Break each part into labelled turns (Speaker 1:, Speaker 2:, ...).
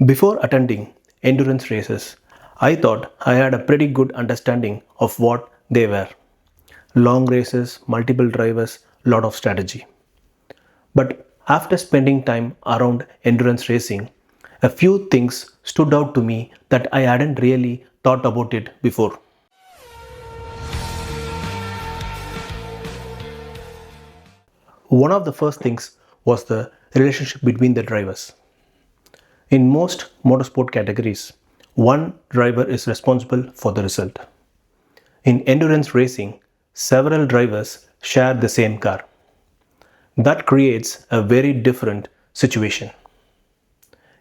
Speaker 1: Before attending endurance races, I thought I had a pretty good understanding of what they were. Long races, multiple drivers, lot of strategy. But after spending time around endurance racing, a few things stood out to me that I hadn't really thought about it before. One of the first things was the relationship between the drivers. In most motorsport categories, one driver is responsible for the result. In endurance racing, several drivers share the same car. That creates a very different situation.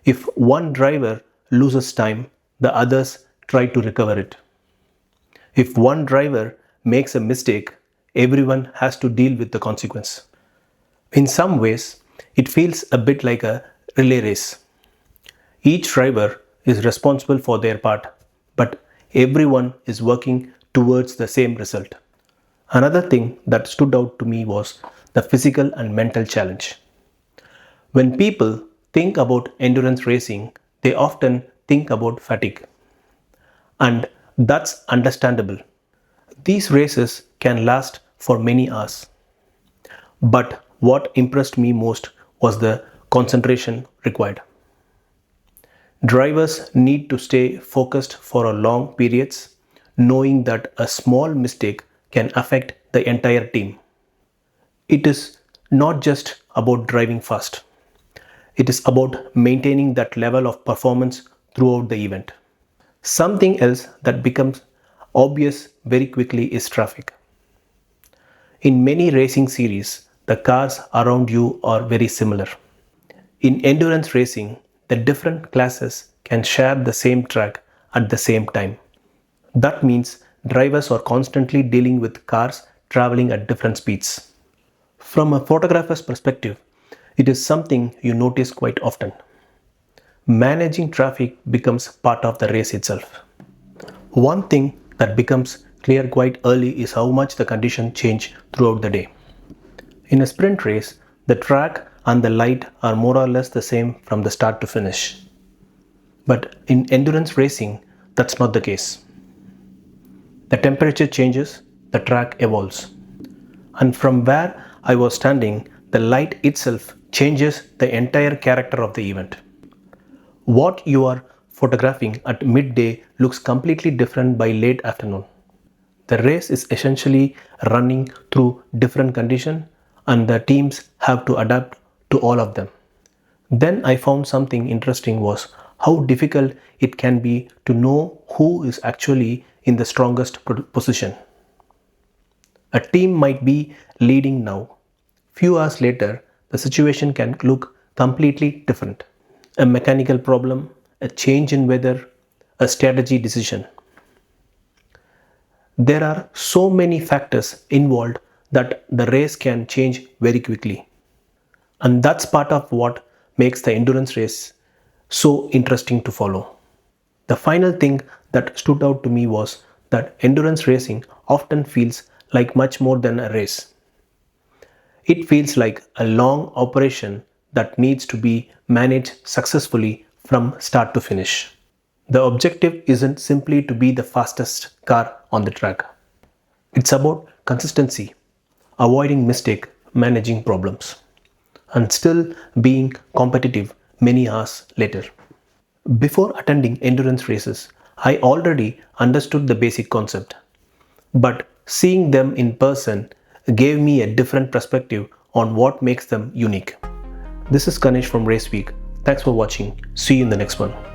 Speaker 1: If one driver loses time, the others try to recover it. If one driver makes a mistake, everyone has to deal with the consequence. In some ways, it feels a bit like a relay race. Each driver is responsible for their part, but everyone is working towards the same result. Another thing that stood out to me was the physical and mental challenge. When people think about endurance racing, they often think about fatigue. And that's understandable. These races can last for many hours. But what impressed me most was the concentration required. Drivers need to stay focused for a long periods, knowing that a small mistake can affect the entire team. It is not just about driving fast. It is about maintaining that level of performance throughout the event. Something else that becomes obvious very quickly is traffic. In many racing series, the cars around you are very similar. In endurance racing, the different classes can share the same track at the same time. That means drivers are constantly dealing with cars traveling at different speeds. From a photographer's perspective, it is something you notice quite often. Managing traffic becomes part of the race itself. One thing that becomes clear quite early is how much the conditions change throughout the day. In a sprint race, the track and the light are more or less the same from the start to finish. But in endurance racing, that's not the case. The temperature changes, the track evolves. And from where I was standing, the light itself changes the entire character of the event. What you are photographing at midday looks completely different by late afternoon. The race is essentially running through different conditions and the teams have to adapt to all of them. Then I found something interesting was how difficult it can be to know who is actually in the strongest position. A team might be leading now. Few hours later, the situation can look completely different. A mechanical problem, a change in weather, a strategy decision. There are so many factors involved that the race can change very quickly. And that's part of what makes the endurance race so interesting to follow. The final thing that stood out to me was that endurance racing often feels like much more than a race. It feels like a long operation that needs to be managed successfully from start to finish. The objective isn't simply to be the fastest car on the track. It's about consistency, avoiding mistake, managing problems, and still being competitive many hours later. Before attending endurance races, I already understood the basic concept, but seeing them in person gave me a different perspective on what makes them unique. This is Ganesh from Raceweek. Thanks for watching. See you in the next one.